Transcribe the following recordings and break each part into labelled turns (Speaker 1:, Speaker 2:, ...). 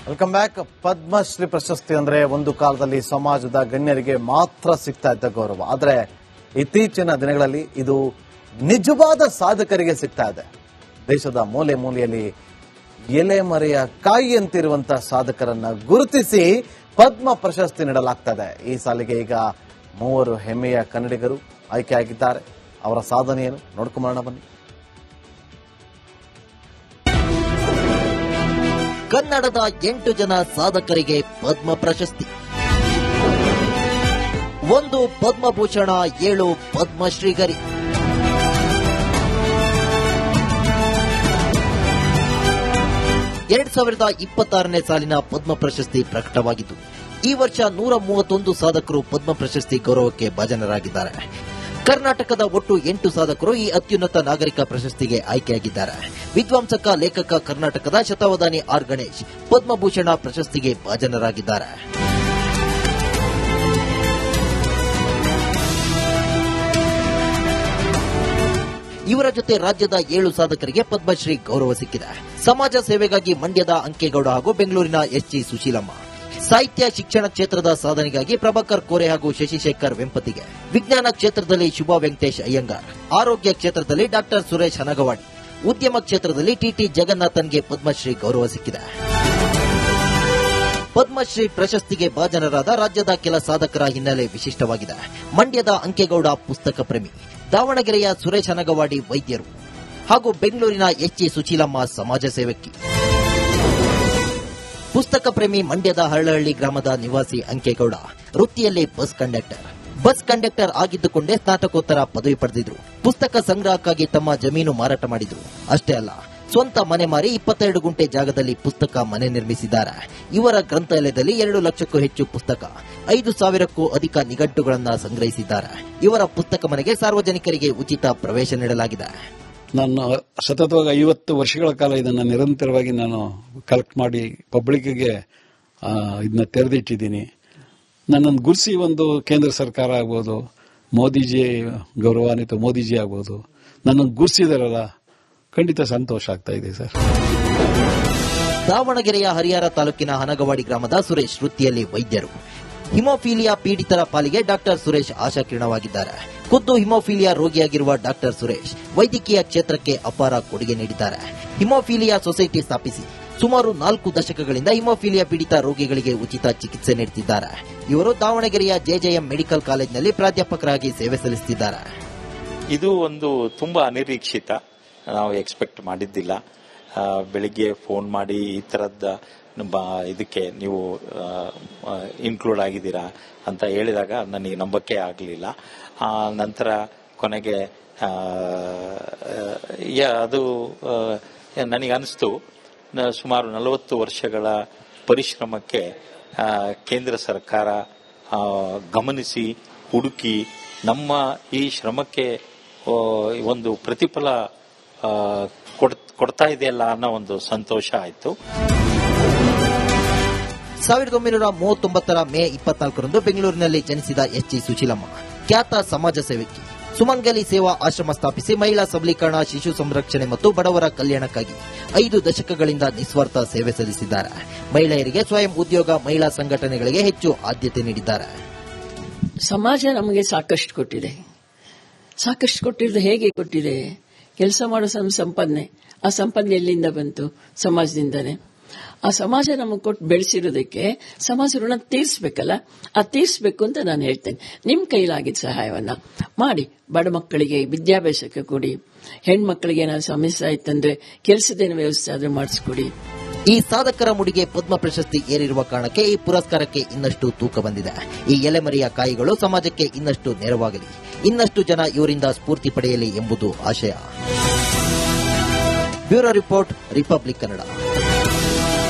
Speaker 1: Welcome back. Padmashri ಪ್ರಶಸ್ತಿ ಅಂದ್ರೆ ಒಂದು ಕಾಲದಲ್ಲಿ ಸಮಾಜದ ಗಣ್ಯರಿಗೆ ಮಾತ್ರ ಸಿಗ್ತಾ ಇದ್ದ ಗೌರವ. ಆದರೆ ಇತ್ತೀಚಿನ ದಿನಗಳಲ್ಲಿ ಇದು ನಿಜವಾದ ಸಾಧಕರಿಗೆ ಸಿಗ್ತಾ ಇದೆ. ದೇಶದ ಮೂಲೆ ಮೂಲೆಯಲ್ಲಿ ಎಲೆಮರೆಯ ಕಾಯಿಯಂತಿರುವಂತಹ ಸಾಧಕರನ್ನ ಗುರುತಿಸಿ ಪದ್ಮ ಪ್ರಶಸ್ತಿ ನೀಡಲಾಗ್ತದೆ. ಈ ಸಾಲಿಗೆ ಈಗ 3 ಹೆಮ್ಮೆಯ ಕನ್ನಡಿಗರು ಆಯ್ಕೆಯಾಗಿದ್ದಾರೆ. ಅವರ ಸಾಧನೆಯನ್ನು ನೋಡ್ಕೊಂಬರೋಣ ಬನ್ನಿ.
Speaker 2: ಕನ್ನಡದ 8 ಜನ ಸಾಧಕರಿಗೆ ಪದ್ಮ ಪ್ರಶಸ್ತಿ, 1 ಪದ್ಮಭೂಷಣ, 7 ಪದ್ಮಶ್ರೀಗರಿ. ಎರಡ್ 2026ನೇ ಸಾಲಿನ ಪದ್ಮ ಪ್ರಶಸ್ತಿ ಪ್ರಕಟವಾಗಿದ್ದು, ಈ ವರ್ಷ 131 ಸಾಧಕರು ಪದ್ಮ ಪ್ರಶಸ್ತಿ ಗೌರವಕ್ಕೆ ಭಾಜನರಾಗಿದ್ದಾರೆ. ಕರ್ನಾಟಕದ ಒಟ್ಟು 8 ಸಾಧಕರು ಈ ಅತ್ಯುನ್ನತ ನಾಗರಿಕ ಪ್ರಶಸ್ತಿಗೆ ಆಯ್ಕೆಯಾಗಿದ್ದಾರೆ. ವಿದ್ವಾಂಸಕ, ಲೇಖಕ, ಕರ್ನಾಟಕದ ಶತಾವಧಾನಿ ಆರ್ ಗಣೇಶ್ ಪದ್ಮಭೂಷಣ ಪ್ರಶಸ್ತಿಗೆ ಭಾಜನರಾಗಿದ್ದಾರೆ. ಇವರ ಜೊತೆ ರಾಜ್ಯದ 7 ಸಾಧಕರಿಗೆ ಪದ್ಮಶ್ರೀ ಗೌರವ ಸಿಕ್ಕಿದೆ. ಸಮಾಜ ಸೇವೆಗಾಗಿ ಮಂಡ್ಯದ ಅಂಕೇಗೌಡ ಹಾಗೂ ಬೆಂಗಳೂರಿನ ಎಸ್ಜಿ ಸುಶೀಲಮ್ಮ, ಸಾಹಿತ್ಯ ಶಿಕ್ಷಣ ಕ್ಷೇತ್ರದ ಸಾಧನೆಗಾಗಿ ಪ್ರಭಾಕರ್ ಕೋರೆ ಹಾಗೂ ಶಶಿಶೇಖರ್ ವೆಂಪತಿಗೆ, ವಿಜ್ಞಾನ ಕ್ಷೇತ್ರದಲ್ಲಿ ಶುಭಾ ವೆಂಕಟೇಶ್ ಅಯ್ಯಂಗಾರ್, ಆರೋಗ್ಯ ಕ್ಷೇತ್ರದಲ್ಲಿ ಡಾಕ್ಟರ್ ಸುರೇಶ್ ಹನಗವಾಡಿ, ಉದ್ಯಮ ಕ್ಷೇತ್ರದಲ್ಲಿ ಟಿಟಿ ಜಗನ್ನಾಥನ್ಗೆ ಪದ್ಮಶ್ರೀ ಗೌರವ ಸಿಕ್ಕಿದೆ. ಪದ್ಮಶ್ರೀ ಪ್ರಶಸ್ತಿಗೆ ಭಾಜನರಾದ ರಾಜ್ಯದ ಕೆಲ ಸಾಧಕರ ಹಿನ್ನೆಲೆ ವಿಶಿಷ್ಟವಾಗಿದೆ. ಮಂಡ್ಯದ ಅಂಕೇಗೌಡ ಪುಸ್ತಕ ಪ್ರೇಮಿ, ದಾವಣಗೆರೆಯ ಸುರೇಶ್ ಹನಗವಾಡಿ ವೈದ್ಯರು ಹಾಗೂ ಬೆಂಗಳೂರಿನ ಎಚ್ಜಿ ಸುಶೀಲಮ್ಮ ಸಮಾಜ ಸೇವಕಿ. ಪುಸ್ತಕ ಪ್ರೇಮಿ ಮಂಡ್ಯದ ಹರಳಹಳ್ಳಿ ಗ್ರಾಮದ ನಿವಾಸಿ ಅಂಕೇಗೌಡ ವೃತ್ತಿಯಲ್ಲಿ ಬಸ್ ಕಂಡಕ್ಟರ್ ಆಗಿದ್ದುಕೊಂಡೇ ಸ್ನಾತಕೋತ್ತರ ಪದವಿ ಪಡೆದಿದ್ರು. ಪುಸ್ತಕ ಸಂಗ್ರಹಕ್ಕಾಗಿ ತಮ್ಮ ಜಮೀನು ಮಾರಾಟ ಮಾಡಿದ್ರು. ಅಷ್ಟೇ ಅಲ್ಲ, ಸ್ವಂತ ಮನೆ ಮಾರಿ 22 ಗುಂಟೆ ಜಾಗದಲ್ಲಿ ಪುಸ್ತಕ ಮನೆ ನಿರ್ಮಿಸಿದ್ದಾರೆ. ಇವರ ಗ್ರಂಥಾಲಯದಲ್ಲಿ 2 ಲಕ್ಷಕ್ಕೂ ಹೆಚ್ಚು ಪುಸ್ತಕ, 5,000ಕ್ಕೂ ಅಧಿಕ ನಿಘಂಟುಗಳನ್ನು ಸಂಗ್ರಹಿಸಿದ್ದಾರೆ. ಇವರ ಪುಸ್ತಕ ಮನೆಗೆ ಸಾರ್ವಜನಿಕರಿಗೆ ಉಚಿತ ಪ್ರವೇಶ ನೀಡಲಾಗಿದೆ.
Speaker 3: ನಾನು ಸತತವಾಗಿ 50 ವರ್ಷಗಳ ಕಾಲ ಇದನ್ನು ನಿರಂತರವಾಗಿ ನಾನು ಕಲೆಕ್ಟ್ ಮಾಡಿ ಪಬ್ಲಿಕ್ಗೆ ಇದನ್ನ ತೆರೆದಿಟ್ಟಿದ್ದೀನಿ. ನನ್ನನ್ನು ಗುರುಸಿ ಒಂದು ಕೇಂದ್ರ ಸರ್ಕಾರ ಆಗ್ಬೋದು, ಮೋದಿಜಿ ಗೌರವಾನ್ವಿತ ಮೋದಿಜಿ ಆಗ್ಬೋದು, ನನ್ನನ್ನು ಗುರುಸಿದಾರಲ್ಲ, ಖಂಡಿತ ಸಂತೋಷ ಆಗ್ತಾ ಇದೆ ಸರ್.
Speaker 2: ದಾವಣಗೆರೆಯ ಹರಿಹರ ತಾಲೂಕಿನ ಹನಗವಾಡಿ ಗ್ರಾಮದ ಸುರೇಶ್ ವೃತ್ತಿಯಲ್ಲಿ ವೈದ್ಯರು. ಹಿಮೋಫೀಲಿಯಾ ಪೀಡಿತರ ಪಾಲಿಗೆ ಡಾಕ್ಟರ್ ಸುರೇಶ್ ಆಶಾಕಿರಣವಾಗಿದ್ದಾರೆ. ಖುದ್ದು ಹಿಮೋಫೀಲಿಯಾ ರೋಗಿಯಾಗಿರುವ ಡಾಕ್ಟರ್ ಸುರೇಶ್ ವೈದ್ಯಕೀಯ ಕ್ಷೇತ್ರಕ್ಕೆ ಅಪಾರ ಕೊಡುಗೆ ನೀಡಿದ್ದಾರೆ. ಹಿಮೋಫೀಲಿಯಾ ಸೊಸೈಟಿ ಸ್ಥಾಪಿಸಿ ಸುಮಾರು 4 ದಶಕಗಳಿಂದ ಹಿಮೋಫೀಲಿಯಾ ಪೀಡಿತ ರೋಗಿಗಳಿಗೆ ಉಚಿತ ಚಿಕಿತ್ಸೆ ನೀಡುತ್ತಿದ್ದಾರೆ. ಇವರು ದಾವಣಗೆರೆಯ ಜೆಜೆಎಂ ಮೆಡಿಕಲ್ ಕಾಲೇಜಿನಲ್ಲಿ ಪ್ರಾಧ್ಯಾಪಕರಾಗಿ ಸೇವೆ ಸಲ್ಲಿಸುತ್ತಿದ್ದಾರೆ.
Speaker 4: ಇದು ಒಂದು ತುಂಬಾ ಅನಿರೀಕ್ಷಿತ, ನಾವು ಎಕ್ಸ್ಪೆಕ್ಟ್ ಮಾಡಿದ್ದಿಲ್ಲ. ಬೆಳಿಗ್ಗೆ ಫೋನ್ ಮಾಡಿ ಈ ತರದ್ದ ಇದಕ್ಕೆ ನೀವು ಇನ್ಕ್ಲೂಡ್ ಆಗಿದ್ದೀರಾ ಅಂತ ಹೇಳಿದಾಗ ನನಗೆ ನಂಬಕ್ಕೆ ಆಗಲಿಲ್ಲ. ನಂತರ ಕೊನೆಗೆ ಅದು ನನಗೆ ಅನಿಸ್ತು, ಸುಮಾರು 40 ವರ್ಷಗಳ ಪರಿಶ್ರಮಕ್ಕೆ ಕೇಂದ್ರ ಸರ್ಕಾರ ಗಮನಿಸಿ ಹುಡುಕಿ ನಮ್ಮ ಈ ಶ್ರಮಕ್ಕೆ ಒಂದು ಪ್ರತಿಫಲ ಕೊಡ್ತಾ ಇದೆಯಲ್ಲ ಅನ್ನೋ ಒಂದು ಸಂತೋಷ ಆಯಿತು.
Speaker 2: 1939ರ ಮೇ 24ರಂದು ಬೆಂಗಳೂರಿನಲ್ಲಿ ಜನಿಸಿದ ಎಚ್ಜಿ ಸುಶೀಲಮ್ಮ ಖ್ಯಾತ ಸಮಾಜ ಸೇವಕಿ. ಸುಮಂಗಲಿ ಸೇವಾ ಆಶ್ರಮ ಸ್ಥಾಪಿಸಿ ಮಹಿಳಾ ಸಬಲೀಕರಣ, ಶಿಶು ಸಂರಕ್ಷಣೆ ಮತ್ತು ಬಡವರ ಕಲ್ಯಾಣಕ್ಕಾಗಿ 5 ದಶಕಗಳಿಂದ ನಿಸ್ವಾರ್ಥ ಸೇವೆ ಸಲ್ಲಿಸಿದ್ದಾರೆ. ಮಹಿಳೆಯರಿಗೆ ಸ್ವಯಂ ಉದ್ಯೋಗ, ಮಹಿಳಾ ಸಂಘಟನೆಗಳಿಗೆ ಹೆಚ್ಚು ಆದ್ಯತೆ ನೀಡಿದ್ದಾರೆ.
Speaker 5: ಸಮಾಜ ನಮಗೆ ಸಾಕಷ್ಟು ಕೊಟ್ಟಿದ್ದು ಹೇಗೆ ಕೊಟ್ಟಿದೆ? ಕೆಲಸ ಮಾಡೋ ಸಂಪಾದನೆ, ಆ ಸಂಪಾದನೆ ಎಲ್ಲಿಂದ ಬಂತು? ಸಮಾಜದಿಂದನೇ. ಆ ಸಮಾಜ ನಮಗೆ ಕೊಟ್ಟು ಬೆಳೆಸಿರೋದಕ್ಕೆ ಸಮಾಜ ಋಣ ತೀರಿಸಬೇಕಲ್ಲ, ತೀರಿಸಬೇಕು ಅಂತ ನಾನು ಹೇಳ್ತೇನೆ. ನಿಮ್ಮ ಕೈಲಾಗಿದ್ದ ಸಹಾಯವನ್ನ ಮಾಡಿ, ಬಡ ಮಕ್ಕಳಿಗೆ ವಿದ್ಯಾಭ್ಯಾಸಕ್ಕೆ ಕೊಡಿ, ಹೆಣ್ಮಕ್ಳಿಗೆ ಏನಾದ್ರು ಸಮಸ್ಯೆ ಆಯ್ತಂದ್ರೆ ಕೆಲಸದೇನು ವ್ಯವಸ್ಥೆ ಆದ್ರೂ ಮಾಡಿಸ್ಕೊಡಿ.
Speaker 2: ಈ ಸಾಧಕರ ಮುಡಿಗೆ ಪದ್ಮ ಪ್ರಶಸ್ತಿ ಏರಿರುವ ಕಾರಣಕ್ಕೆ ಈ ಪುರಸ್ಕಾರಕ್ಕೆ ಇನ್ನಷ್ಟು ತೂಕ ಬಂದಿದೆ. ಈ ಎಲೆಮರೆಯ ಕಾಯಿಗಳು ಸಮಾಜಕ್ಕೆ ಇನ್ನಷ್ಟು ನೆರವಾಗಲಿ, ಇನ್ನಷ್ಟು ಜನ ಇವರಿಂದ ಸ್ಫೂರ್ತಿ ಪಡೆಯಲಿ ಎಂಬುದು ಆಶಯ. Bureau report, republic Kannada.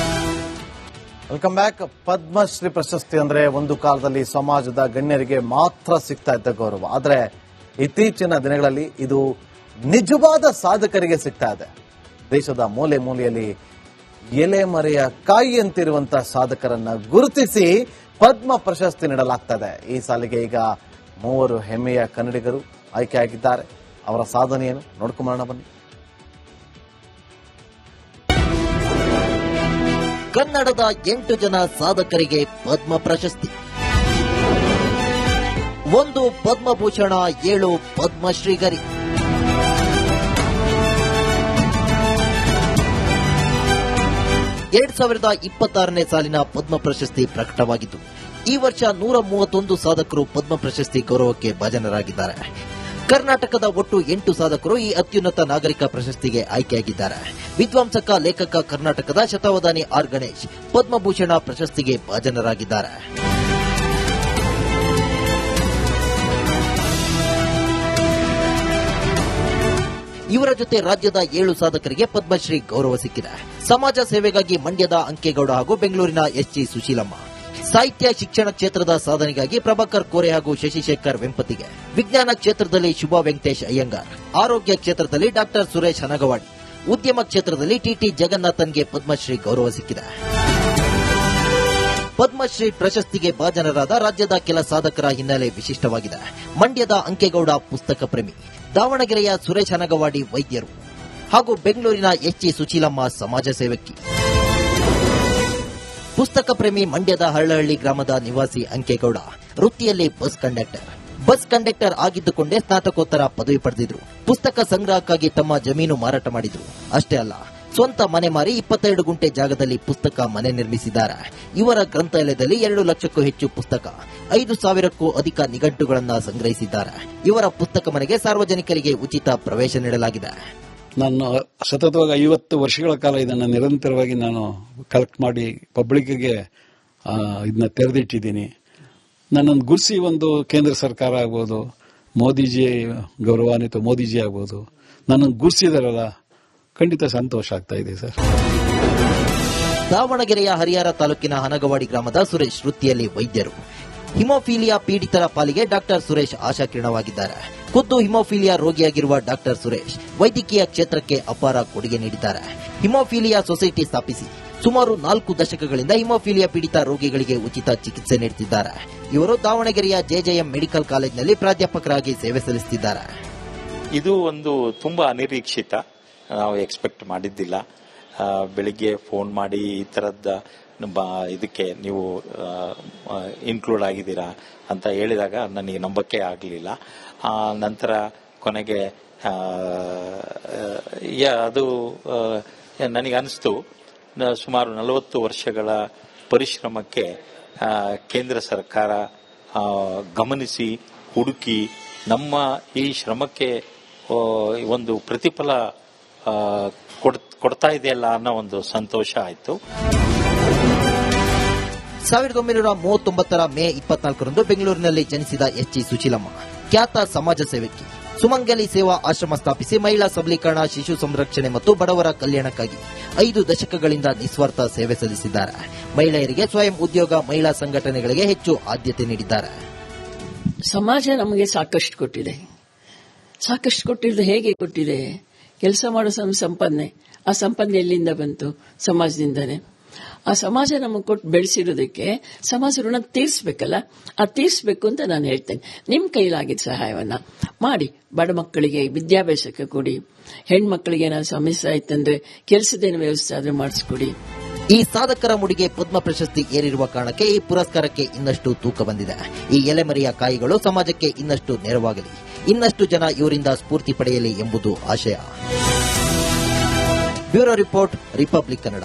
Speaker 1: Welcome back. Padmashri ಪ್ರಶಸ್ತಿ ಅಂದ್ರೆ ಒಂದು ಕಾಲದಲ್ಲಿ ಸಮಾಜದ ಗಣ್ಯರಿಗೆ ಮಾತ್ರ ಸಿಗ್ತಾ ಇದ್ದ ಗೌರವ. ಆದರೆ ಇತ್ತೀಚಿನ ದಿನಗಳಲ್ಲಿ ಇದು ನಿಜವಾದ ಸಾಧಕರಿಗೆ ಸಿಗ್ತಾ ಇದೆ. ದೇಶದ ಮೂಲೆ ಮೂಲೆಯಲ್ಲಿ ಎಲೆಮರೆಯ ಕಾಯಿಯಂತಿರುವಂತಹ ಸಾಧಕರನ್ನ ಗುರುತಿಸಿ ಪದ್ಮ ಪ್ರಶಸ್ತಿ ನೀಡಲಾಗ್ತದೆ. ಈ ಸಾಲಿಗೆ ಈಗ 3 ಹೆಮ್ಮೆಯ ಕನ್ನಡಿಗರು ಆಯ್ಕೆಯಾಗಿದ್ದಾರೆ. ಅವರ ಸಾಧನೆಯನ್ನು ನೋಡ್ಕೊಂಬರೋಣ ಬನ್ನಿ.
Speaker 2: ಕನ್ನಡದ 8 ಜನ ಸಾಧಕರಿಗೆ ಪದ್ಮ ಪ್ರಶಸ್ತಿ, 1 ಪದ್ಮಭೂಷಣ, 7 ಪದ್ಮಶ್ರೀ ಗರಿ. ಎರಡ್ 2026ನೇ ಸಾಲಿನ ಪದ್ಮ ಪ್ರಶಸ್ತಿ ಪ್ರಕಟವಾಗಿದ್ದು, ಈ ವರ್ಷ 131 ಸಾಧಕರು ಪದ್ಮ ಪ್ರಶಸ್ತಿ ಗೌರವಕ್ಕೆ ಭಾಜನರಾಗಿದ್ದಾರೆ. ಕರ್ನಾಟಕದ ಒಟ್ಟು 8 ಸಾಧಕರು ಈ ಅತ್ಯುನ್ನತ ನಾಗರಿಕ ಪ್ರಶಸ್ತಿಗೆ ಆಯ್ಕೆಯಾಗಿದ್ದಾರೆ. ವಿದ್ವಾಂಸಕ ಲೇಖಕ ಕರ್ನಾಟಕದ ಶತಾವಧಾನಿ ಆರ್ ಗಣೇಶ್ ಪದ್ಮಭೂಷಣ ಪ್ರಶಸ್ತಿಗೆ ಭಾಜನರಾಗಿದ್ದಾರೆ. ಇವರ ಜೊತೆ ರಾಜ್ಯದ 7 ಸಾಧಕರಿಗೆ ಪದ್ಮಶ್ರೀ ಗೌರವ ಸಿಕ್ಕಿದೆ. ಸಮಾಜ ಸೇವೆಗಾಗಿ ಮಂಡ್ಯದ ಅಂಕೇಗೌಡ ಹಾಗೂ ಬೆಂಗಳೂರಿನ ಎಸ್ಜಿ ಸುಶೀಲಮ್ಮ, ಸಾಹಿತ್ಯ ಶಿಕ್ಷಣ ಕ್ಷೇತ್ರದ ಸಾಧನೆಗಾಗಿ ಪ್ರಭಾಕರ್ ಕೋರೆ ಹಾಗೂ ಶಶಿಶೇಖರ್ ವೆಂಪತಿಗೆ, ವಿಜ್ಞಾನ ಕ್ಷೇತ್ರದಲ್ಲಿ ಶುಭಾ ವೆಂಕಟೇಶ್ ಅಯ್ಯಂಗಾರ್, ಆರೋಗ್ಯ ಕ್ಷೇತ್ರದಲ್ಲಿ ಡಾಕ್ಟರ್ ಸುರೇಶ್ ಹನಗವಾಡಿ, ಉದ್ಯಮ ಕ್ಷೇತ್ರದಲ್ಲಿ ಟಿಟಿ ಜಗನ್ನಾಥನ್ಗೆ ಪದ್ಮಶ್ರೀ ಗೌರವ ಸಿಕ್ಕಿದೆ. ಪದ್ಮಶ್ರೀ ಪ್ರಶಸ್ತಿಗೆ ಭಾಜನರಾದ ರಾಜ್ಯದ ಕೆಲ ಸಾಧಕರ ಹಿನ್ನೆಲೆ ವಿಶಿಷ್ಟವಾಗಿದೆ. ಮಂಡ್ಯದ ಅಂಕೇಗೌಡ ಪುಸ್ತಕ ಪ್ರೇಮಿ, ದಾವಣಗೆರೆಯ ಸುರೇಶ್ ಹನಗವಾಡಿ ವೈದ್ಯರು ಹಾಗೂ ಬೆಂಗಳೂರಿನ ಎಸ್ಜಿ ಸುಶೀಲಮ್ಮ ಸಮಾಜ ಸೇವಕಿ. ಪುಸ್ತಕ ಪ್ರೇಮಿ ಮಂಡ್ಯದ ಹಳ್ಳಹಳ್ಳಿ ಗ್ರಾಮದ ನಿವಾಸಿ ಅಂಕೇಗೌಡ ವೃತ್ತಿಯಲ್ಲಿ ಬಸ್ ಕಂಡಕ್ಟರ್. ಬಸ್ ಕಂಡಕ್ಟರ್ ಆಗಿದ್ದುಕೊಂಡೇ ಸ್ನಾತಕೋತ್ತರ ಪದವಿ ಪಡೆದಿದ್ರು. ಪುಸ್ತಕ ಸಂಗ್ರಹಕ್ಕಾಗಿ ತಮ್ಮ ಜಮೀನು ಮಾರಾಟ ಮಾಡಿದ್ರು. ಅಷ್ಟೇ ಅಲ್ಲ, ಸ್ವಂತ ಮನೆ ಮಾರಿ 22 ಗುಂಟೆ ಜಾಗದಲ್ಲಿ ಪುಸ್ತಕ ಮನೆ ನಿರ್ಮಿಸಿದ್ದಾರೆ. ಇವರ ಗ್ರಂಥಾಲಯದಲ್ಲಿ 2 ಲಕ್ಷಕ್ಕೂ ಹೆಚ್ಚು ಪುಸ್ತಕ, 5,000ಕ್ಕೂ ಅಧಿಕ ನಿಘಂಟುಗಳನ್ನು ಸಂಗ್ರಹಿಸಿದ್ದಾರೆ. ಇವರ ಪುಸ್ತಕ ಮನೆಗೆ ಸಾರ್ವಜನಿಕರಿಗೆ ಉಚಿತ ಪ್ರವೇಶ ನೀಡಲಾಗಿದೆ.
Speaker 3: ನಾನು ಸತತವಾಗಿ 50 ವರ್ಷಗಳ ಕಾಲ ಇದನ್ನು ನಿರಂತರವಾಗಿ ನಾನು ಕಲೆಕ್ಟ್ ಮಾಡಿ ಪಬ್ಲಿಕ್ಗೆ ಇದನ್ನ ತೆರೆದಿಟ್ಟಿದ್ದೀನಿ. ನನ್ನನ್ನು ಗುರುಸಿ ಒಂದು ಕೇಂದ್ರ ಸರ್ಕಾರ ಆಗ್ಬೋದು, ಮೋದಿಜಿ ಗೌರವಾನ್ವಿತ ಮೋದಿಜಿ ಆಗ್ಬೋದು, ನನ್ನನ್ನು ಗುರುಸಿದಾರಲ್ಲ, ಖಂಡಿತ ಸಂತೋಷ ಆಗ್ತಾ ಇದೆ ಸರ್.
Speaker 2: ದಾವಣಗೆರೆಯ ಹರಿಹರ ತಾಲೂಕಿನ ಹನಗವಾಡಿ ಗ್ರಾಮದ ಸುರೇಶ್ ವೃತ್ತಿಯಲ್ಲಿ ವೈದ್ಯರು. ಹಿಮೋಫೀಲಿಯಾ ಪೀಡಿತರ ಪಾಲಿಗೆ ಡಾಕ್ಟರ್ ಸುರೇಶ್ ಆಶಾಕಿರಣವಾಗಿದ್ದಾರೆ. ಖುದ್ದು ಹಿಮೋಫೀಲಿಯಾ ರೋಗಿಯಾಗಿರುವ ಡಾಕ್ಟರ್ ಸುರೇಶ್ ವೈದ್ಯಕೀಯ ಕ್ಷೇತ್ರಕ್ಕೆ ಅಪಾರ ಕೊಡುಗೆ ನೀಡಿದ್ದಾರೆ. ಹಿಮೋಫೀಲಿಯಾ ಸೊಸೈಟಿ ಸ್ಥಾಪಿಸಿ ಸುಮಾರು 4 ದಶಕಗಳಿಂದ ಹಿಮೋಫೀಲಿಯಾ ಪೀಡಿತ ರೋಗಿಗಳಿಗೆ ಉಚಿತ ಚಿಕಿತ್ಸೆ ನೀಡುತ್ತಿದ್ದಾರೆ. ಇವರು ದಾವಣಗೆರೆಯ ಜೆಜೆಎಂ ಮೆಡಿಕಲ್ ಕಾಲೇಜಿನಲ್ಲಿ ಪ್ರಾಧ್ಯಾಪಕರಾಗಿ ಸೇವೆ ಸಲ್ಲಿಸುತ್ತಿದ್ದಾರೆ.
Speaker 4: ಇದು ಒಂದು ತುಂಬಾ ಅನಿರೀಕ್ಷಿತ, ನಾವು ಎಕ್ಸ್ಪೆಕ್ಟ್ ಮಾಡಿದ್ದಿಲ್ಲ. ಬೆಳಿಗ್ಗೆ ಫೋನ್ ಮಾಡಿ ಈ ತರದ್ದ ಇದಕ್ಕೆ ನೀವು ಇನ್ಕ್ಲೂಡ್ ಆಗಿದ್ದೀರಾ ಅಂತ ಹೇಳಿದಾಗ ನನಗೆ ನಂಬಕ್ಕೆ ಆಗಲಿಲ್ಲ. ನಂತರ ಕೊನೆಗೆ ಅದು ನನಗೆ ಅನಿಸ್ತು, ಸುಮಾರು 40 ವರ್ಷಗಳ ಪರಿಶ್ರಮಕ್ಕೆ ಕೇಂದ್ರ ಸರ್ಕಾರ ಗಮನಿಸಿ ಹುಡುಕಿ ನಮ್ಮ ಈ ಶ್ರಮಕ್ಕೆ ಒಂದು ಪ್ರತಿಫಲ ಕೊಡ್ತಾ ಇದೆಯಲ್ಲ ಅನ್ನೋ ಒಂದು ಸಂತೋಷ ಆಯಿತು.
Speaker 2: 1939ರ ಮೇ 24ರಂದು ಬೆಂಗಳೂರಿನಲ್ಲಿ ಜನಿಸಿದ ಎಸ್ಜಿ ಸುಶೀಲಮ್ಮ ಖ್ಯಾತ ಸಮಾಜ ಸೇವಕಿ. ಸುಮಂಗಲಿ ಸೇವಾ ಆಶ್ರಮ ಸ್ಥಾಪಿಸಿ ಮಹಿಳಾ ಸಬಲೀಕರಣ, ಶಿಶು ಸಂರಕ್ಷಣೆ ಮತ್ತು ಬಡವರ ಕಲ್ಯಾಣಕ್ಕಾಗಿ 5 ದಶಕಗಳಿಂದ ನಿಸ್ವಾರ್ಥ ಸೇವೆ ಸಲ್ಲಿಸಿದ್ದಾರೆ. ಮಹಿಳೆಯರಿಗೆ ಸ್ವಯಂ ಉದ್ಯೋಗ, ಮಹಿಳಾ ಸಂಘಟನೆಗಳಿಗೆ ಹೆಚ್ಚು ಆದ್ಯತೆ ನೀಡಿದ್ದಾರೆ.
Speaker 5: ಸಮಾಜ ನಮಗೆ ಸಾಕಷ್ಟು ಕೊಟ್ಟಿದೆ. ಸಾಕಷ್ಟು ಕೊಟ್ಟಿದ್ದು ಹೇಗೆ ಕೊಟ್ಟಿದೆ? ಕೆಲಸ ಮಾಡೋ ಸಂಪಾದನೆ, ಆ ಸಂಪಾದನೆ ಎಲ್ಲಿಂದ ಬಂತು? ಸಮಾಜದಿಂದನೇ. ಆ ಸಮಾಜ ನಮಗೆ ಕೊಟ್ಟು ಬೆಳೆಸಿರೋದಕ್ಕೆ ಸಮಾಜ ಋಣ ತೀರಿಸಬೇಕಲ್ಲ, ಆ ತೀರಿಸಬೇಕು ಅಂತ ನಾನು ಹೇಳ್ತೇನೆ. ನಿಮ್ಮ ಕೈಲಾಗಿದ್ದ ಸಹಾಯವನ್ನ ಮಾಡಿ, ಬಡ ಮಕ್ಕಳಿಗೆ ವಿದ್ಯಾಭ್ಯಾಸಕ್ಕೆ ಕೊಡಿ, ಹೆಣ್ಮಕ್ಳಿಗೆ ಏನಾದ್ರು ಸಮಸ್ಯೆ ಆಯ್ತಂದ್ರೆ ಕೆಲಸದೇನು ವ್ಯವಸ್ಥೆ ಆದ್ರೆ ಮಾಡಿಸ್ಕೊಡಿ.
Speaker 2: ಈ ಸಾಧಕರ ಮುಡಿಗೆ ಪದ್ಮ ಪ್ರಶಸ್ತಿ ಏರಿರುವ ಕಾರಣಕ್ಕೆ ಈ ಪುರಸ್ಕಾರಕ್ಕೆ ಇನ್ನಷ್ಟು ತೂಕ ಬಂದಿದೆ. ಈ ಎಲೆಮರೆಯ ಕಾಯಿಗಳು ಸಮಾಜಕ್ಕೆ ಇನ್ನಷ್ಟು ನೆರವಾಗಲಿ, ಇನ್ನಷ್ಟು ಜನ ಇವರಿಂದ ಸ್ಫೂರ್ತಿ ಪಡೆಯಲಿ ಎಂಬುದು ಆಶಯ. Bureau report, republic Kannada.